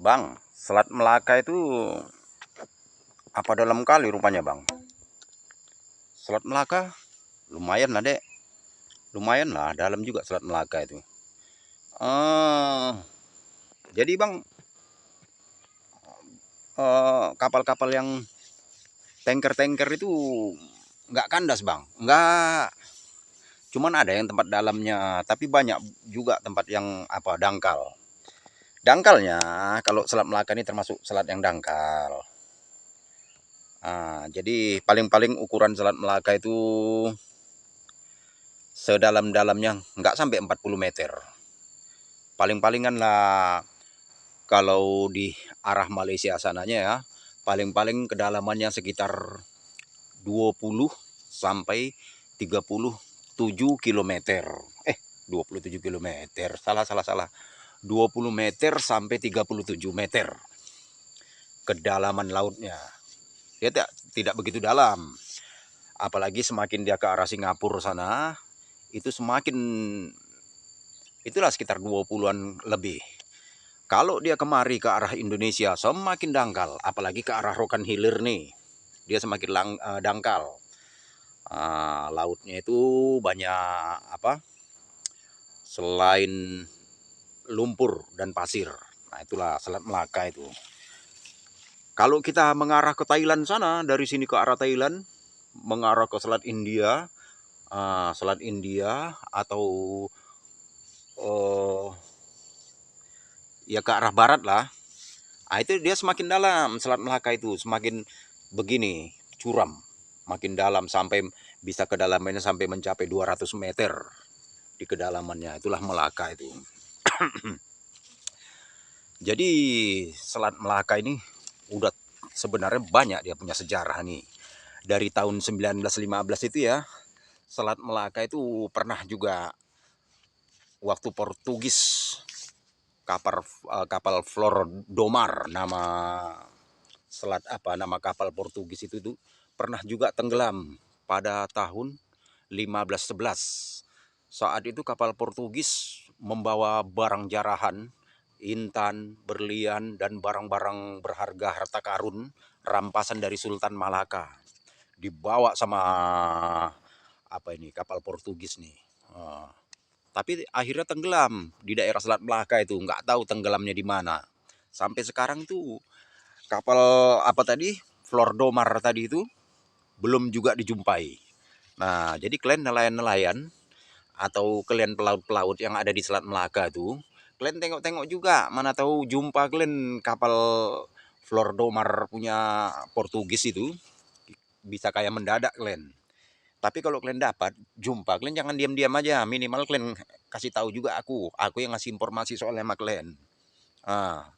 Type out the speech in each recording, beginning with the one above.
Bang, Selat Melaka itu apa dalam kali rupanya, Bang? Selat Melaka lumayan lah, Dek. Lumayan lah, dalam juga Selat Melaka itu. Eh, jadi Bang, kapal-kapal yang tanker-tanker itu nggak kandas, Bang? Nggak. Cuman ada yang tempat dalamnya, tapi banyak juga tempat yang apa dangkal. Dangkalnya, kalau Selat Melaka ini termasuk selat yang dangkal. Jadi paling-paling ukuran Selat Melaka itu sedalam-dalamnya nggak sampai 40 meter. Paling-palingan lah kalau di arah Malaysia sananya ya, paling-paling kedalamannya sekitar 20 sampai 37 kilometer. 27 kilometer. Salah. 20 meter sampai 37 meter kedalaman lautnya. Dia tidak begitu dalam. Apalagi semakin dia ke arah Singapura sana, itu semakin itulah sekitar 20-an lebih. Kalau dia kemari ke arah Indonesia semakin dangkal, apalagi ke arah Rokan Hilir nih, dia semakin dangkal. Lautnya itu banyak apa? Selain lumpur dan pasir. Nah, itulah Selat Melaka itu. Kalau kita mengarah ke Thailand sana, dari sini ke arah Thailand, mengarah ke Selat India atau ya ke arah barat lah. Itu dia semakin dalam Selat Melaka itu, semakin begini curam, makin dalam sampai bisa kedalamannya sampai mencapai 200 meter di kedalamannya. Itulah Melaka itu. Jadi Selat Melaka ini udah sebenarnya banyak dia punya sejarah nih. Dari tahun 1915 itu ya, Selat Melaka itu pernah juga waktu Portugis kapal Flor do Mar, nama kapal Portugis itu tuh pernah juga tenggelam pada tahun 1511. Saat itu kapal Portugis membawa barang jarahan, intan, berlian, dan barang-barang berharga harta karun rampasan dari Sultan Malaka. Dibawa sama kapal Portugis nih. Tapi akhirnya tenggelam di daerah Selat Melaka itu, nggak tahu tenggelamnya di mana. Sampai sekarang tuh kapal Flor do Mar tadi itu belum juga dijumpai. Nah, jadi kalian nelayan-nelayan atau kalian pelaut-pelaut yang ada di Selat Melaka tuh, kalian tengok-tengok juga, mana tahu jumpa kalian kapal Flor do Mar punya Portugis itu, bisa kayak mendadak kalian. Tapi kalau kalian dapat jumpa, kalian jangan diam-diam aja, minimal kalian kasih tahu juga aku yang ngasih informasi soalnya sama kalian.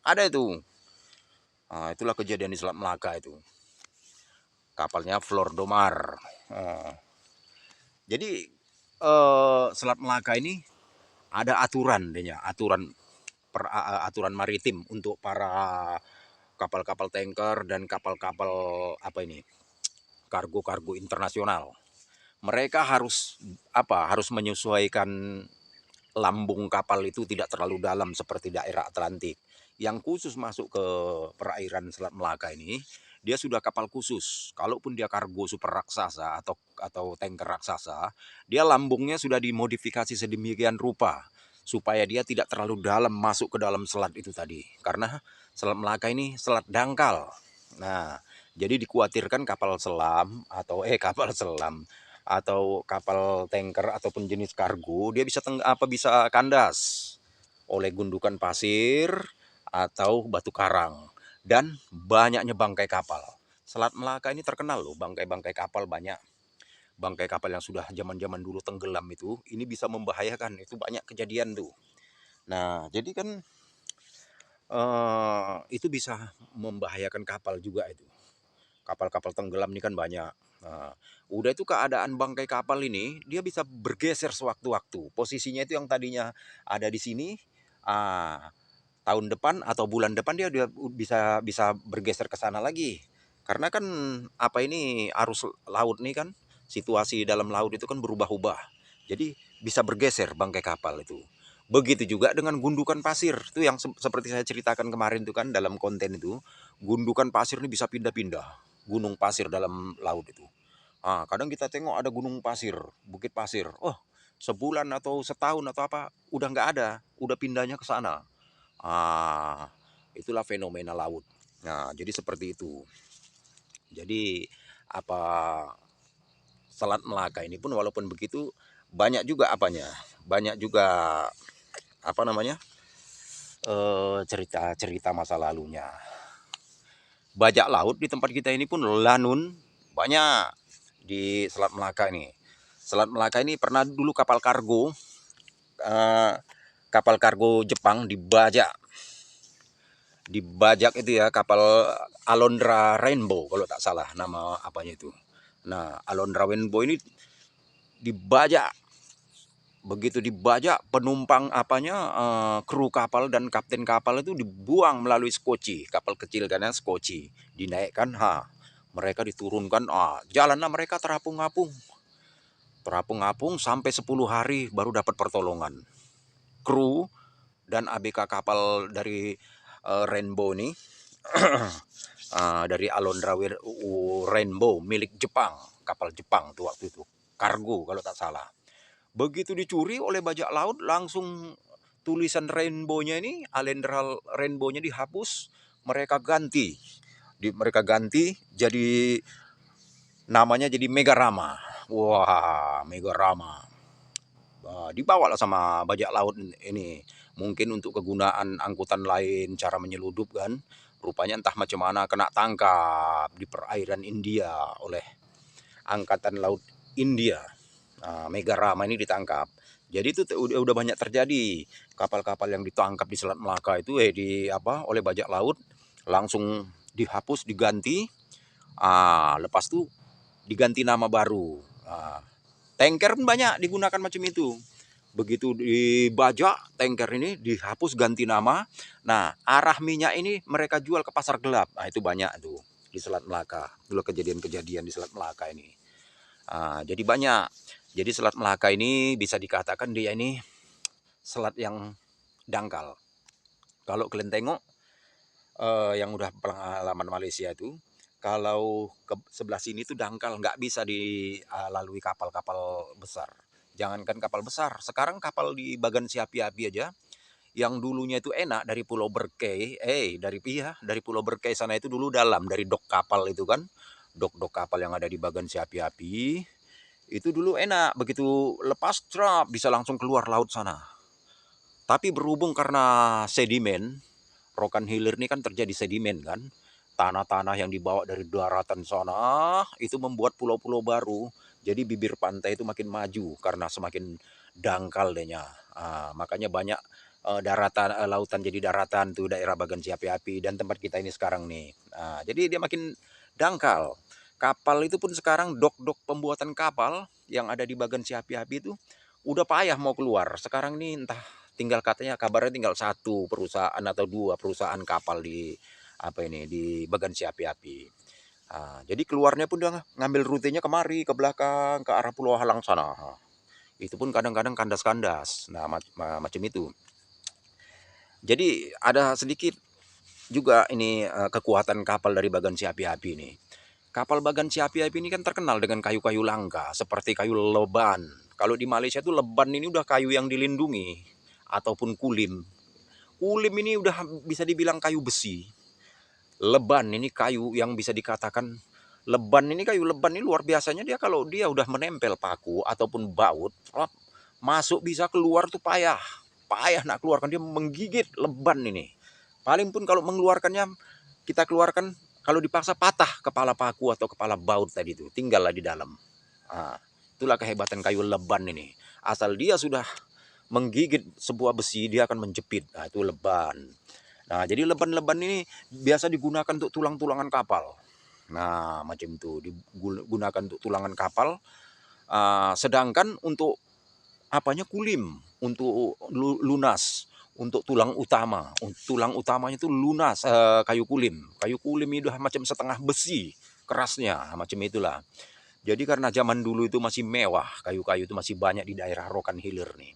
Ada itu. Itulah kejadian di Selat Melaka itu. Kapalnya Flor do Mar. Jadi Selat Melaka ini ada aturan aturan maritim untuk para kapal-kapal tanker dan kapal-kapal kargo-kargo internasional. Mereka harus menyesuaikan lambung kapal itu tidak terlalu dalam seperti daerah Atlantik. Yang khusus masuk ke perairan Selat Melaka ini, dia sudah kapal khusus. Kalaupun dia kargo super raksasa atau tanker raksasa, dia lambungnya sudah dimodifikasi sedemikian rupa supaya dia tidak terlalu dalam masuk ke dalam selat itu tadi. Karena Selat Melaka ini selat dangkal. Nah, jadi dikhawatirkan kapal selam atau kapal tanker ataupun jenis kargo dia bisa kandas oleh gundukan pasir atau batu karang dan banyaknya bangkai kapal. Selat Melaka ini terkenal loh, bangkai-bangkai kapal banyak. Bangkai kapal yang sudah zaman-zaman dulu tenggelam ini bisa membahayakan. Itu banyak kejadian tuh. Nah, jadi kan itu bisa membahayakan kapal juga itu. Kapal-kapal tenggelam ini kan banyak. Nah, udah itu keadaan bangkai kapal ini dia bisa bergeser sewaktu-waktu. Posisinya itu yang tadinya ada di sini, tahun depan atau bulan depan dia udah bisa bergeser ke sana lagi. Karena kan arus laut nih kan, situasi dalam laut itu kan berubah-ubah. Jadi bisa bergeser bangkai kapal itu. Begitu juga dengan gundukan pasir. Itu yang seperti saya ceritakan kemarin itu kan dalam konten itu. Gundukan pasir ini bisa pindah-pindah. Gunung pasir dalam laut itu. Kadang kita tengok ada gunung pasir, bukit pasir. Oh, sebulan atau setahun atau apa, udah nggak ada. Udah pindahnya ke sana. Itulah fenomena laut. Nah, jadi seperti itu. Jadi apa Selat Melaka ini pun walaupun begitu banyak juga apanya, banyak juga apa namanya cerita-cerita masa lalunya. Bajak laut di tempat kita ini pun lanun banyak di Selat Melaka ini. Selat Melaka ini pernah dulu eh, kapal kargo Jepang dibajak itu ya, kapal Alondra Rainbow kalau tak salah nama apanya itu. Nah, Alondra Rainbow ini dibajak. Begitu dibajak, penumpang kru kapal dan kapten kapal itu dibuang melalui skoci, kapal kecil karena skoci, dinaikkan, mereka diturunkan, jalanlah mereka terapung-apung sampai 10 hari baru dapat pertolongan. Kru dan ABK kapal dari Rainbow ini dari Alondra Rainbow milik Jepang, kapal Jepang tuh waktu itu, kargo kalau tak salah. Begitu dicuri oleh bajak laut, langsung tulisan rainbow-nya ini, Alendra Rainbow-nya dihapus, mereka ganti. Mereka ganti jadi namanya jadi Megarama. Wah, Megarama. Dibawalah sama bajak laut ini. Mungkin untuk kegunaan angkutan lain, cara menyeludup kan. Rupanya entah macam mana kena tangkap di perairan India oleh Angkatan Laut India. Megarama ini ditangkap. Jadi itu udah banyak terjadi kapal-kapal yang ditangkap di Selat Melaka itu oleh bajak laut langsung dihapus, diganti. Lepas itu diganti nama baru. Tanker pun banyak digunakan macam itu. Begitu dibajak tanker ini dihapus ganti nama. Nah, arah minyak ini mereka jual ke pasar gelap. Itu banyak tuh di Selat Melaka. Dulu kejadian-kejadian di Selat Melaka ini. Jadi banyak. Jadi Selat Melaka ini bisa dikatakan dia ini selat yang dangkal. Kalau kalian tengok yang udah pengalaman Malaysia itu, kalau ke sebelah sini tuh dangkal, nggak bisa dilalui kapal-kapal besar. Jangankan kapal besar, sekarang kapal di Bagan Si Api-Api aja, yang dulunya itu enak dari Pulau Berkey, dari Pulau Berkey sana itu dulu dalam, dari dok kapal itu kan, dok-dok kapal yang ada di Bagan Si Api-Api, itu dulu enak, begitu lepas trap bisa langsung keluar laut sana. Tapi berhubung karena sedimen, Rokan Hilir ini kan terjadi sedimen kan, tanah-tanah yang dibawa dari daratan sana itu membuat pulau-pulau baru. Jadi bibir pantai itu makin maju karena semakin dangkal dehnya. Makanya banyak lautan jadi daratan tuh daerah Bagan Si Api-Api dan tempat kita ini sekarang nih. Jadi dia makin dangkal. Kapal itu pun sekarang dok-dok pembuatan kapal yang ada di Bagan Si Api-Api itu udah payah mau keluar. Sekarang ini entah tinggal katanya kabarnya tinggal satu perusahaan atau dua perusahaan kapal di Bagan Si Api-Api. Jadi keluarnya pun udah ngambil rutenya kemari ke belakang ke arah Pulau Halang sana. Itu pun kadang-kadang kandas-kandas. Nah, macam itu. Jadi ada sedikit juga ini kekuatan kapal dari Bagan Si Api-Api ini. Kapal Bagan Si Api-Api ini kan terkenal dengan kayu-kayu langka seperti kayu leban. Kalau di Malaysia itu leban ini udah kayu yang dilindungi ataupun kulim. Kulim ini udah bisa dibilang kayu besi. Leban ini kayu yang bisa dikatakan kayu leban ini luar biasanya, dia kalau dia udah menempel paku ataupun baut, masuk bisa keluar tuh payah nak keluarkan, dia menggigit leban ini. Paling pun kalau mengeluarkannya kita keluarkan kalau dipaksa patah kepala paku atau kepala baut tadi itu, tinggallah di dalam. Itulah kehebatan kayu leban ini. Asal dia sudah menggigit sebuah besi, dia akan menjepit. Itu leban. Nah, jadi leban-leban ini biasa digunakan untuk tulang-tulangan kapal. Nah, macam itu digunakan untuk tulangan kapal. Sedangkan untuk kulim, untuk lunas, untuk tulang utama. Tulang utamanya itu lunas, kayu kulim. Kayu kulim itu macam setengah besi kerasnya, macam itulah. Jadi karena zaman dulu itu masih mewah, kayu-kayu itu masih banyak di daerah Rokan Hilir nih.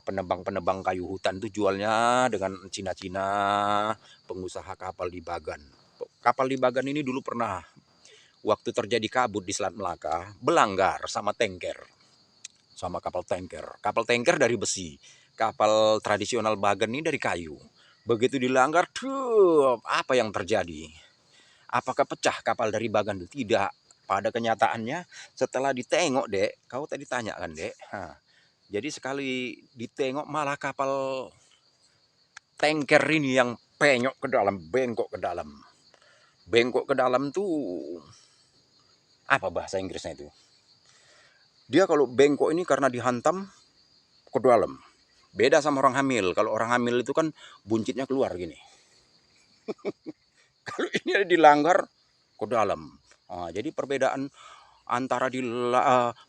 Penebang-penebang kayu hutan tuh jualnya dengan Cina-Cina, pengusaha kapal di Bagan. Kapal di Bagan ini dulu pernah waktu terjadi kabut di Selat Melaka, belanggar sama tanker, sama kapal tanker. Kapal tanker dari besi, kapal tradisional Bagan ini dari kayu. Begitu dilanggar, apa yang terjadi? Apakah pecah kapal dari Bagan itu? Tidak. Pada kenyataannya, setelah ditengok, Dek, kau tadi tanya kan, Dek. Jadi sekali ditengok malah kapal tanker ini yang penyok ke dalam, bengkok ke dalam. Bengkok ke dalam tuh apa bahasa Inggrisnya itu? Dia kalau bengkok ini karena dihantam ke dalam. Beda sama orang hamil. Kalau orang hamil itu kan buncitnya keluar gini. Kalau ini ada dilanggar ke dalam. Jadi perbedaan antara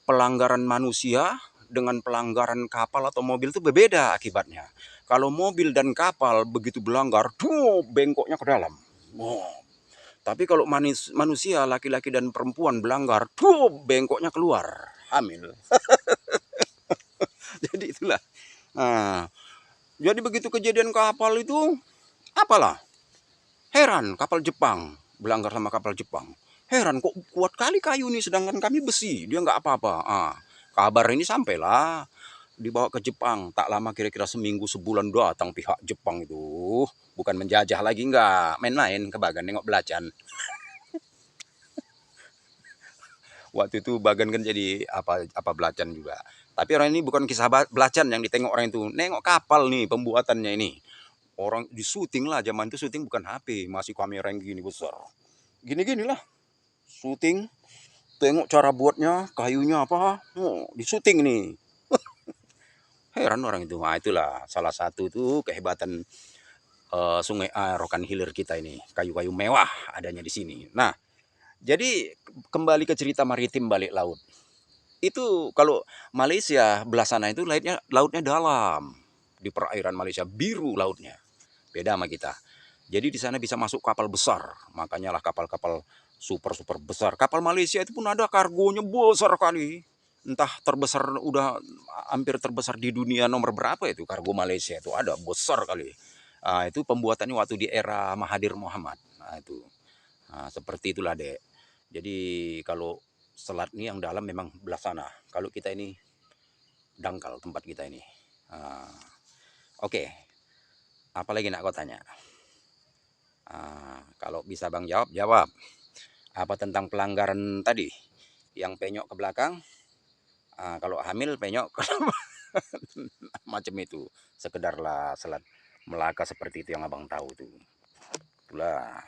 pelanggaran manusia dengan pelanggaran kapal atau mobil itu berbeda akibatnya. Kalau mobil dan kapal begitu belanggar, bengkoknya ke dalam. Tapi kalau manusia, laki-laki dan perempuan belanggar, bengkoknya keluar, hamil. Jadi itulah. Nah, jadi begitu kejadian kapal itu, apalah? Heran kapal Jepang, belanggar sama kapal Jepang. Heran kok kuat kali kayu nih, sedangkan kami besi, dia nggak apa-apa. Kabar ini sampailah dibawa ke Jepang. Tak lama kira-kira seminggu sebulan datang pihak Jepang itu. Bukan menjajah lagi, nggak main-main ke Bagan nengok belacan. Waktu itu Bagan kan jadi apa belacan juga. Tapi orang ini bukan kisah belacan yang ditengok orang itu. Nengok kapal nih pembuatannya ini. Orang di syuting lah, zaman itu syuting bukan HP, masih kamera yang gini besar. Gini-gini lah. Syuting, tengok cara buatnya, kayunya apa, di syuting nih. Heran orang itu. Nah, itulah salah satu itu kehebatan Sungai Rokan Hilir kita ini. Kayu-kayu mewah adanya di sini. Nah, jadi kembali ke cerita maritim balik laut. Itu kalau Malaysia belah sana itu lautnya dalam. Di perairan Malaysia biru lautnya. Beda sama kita. Jadi di sana bisa masuk kapal besar. Makanya lah kapal-kapal super besar. Kapal Malaysia itu pun ada kargonya besar kali. Entah terbesar, udah hampir terbesar di dunia, nomor berapa itu kargo Malaysia itu, ada besar kali. Itu pembuatannya waktu di era Mahathir Mohamad. Itu seperti itulah, Dek. Jadi kalau selat ini yang dalam memang belah sana. Kalau kita ini dangkal tempat kita ini. Oke. Apalagi nak kau tanya? Kalau bisa Bang jawab. Apa tentang pelanggaran tadi? Yang penyok ke belakang. Kalau hamil penyok ke macam itu. Sekedarlah Selat Melaka seperti itu yang abang tahu tuh. Itulah.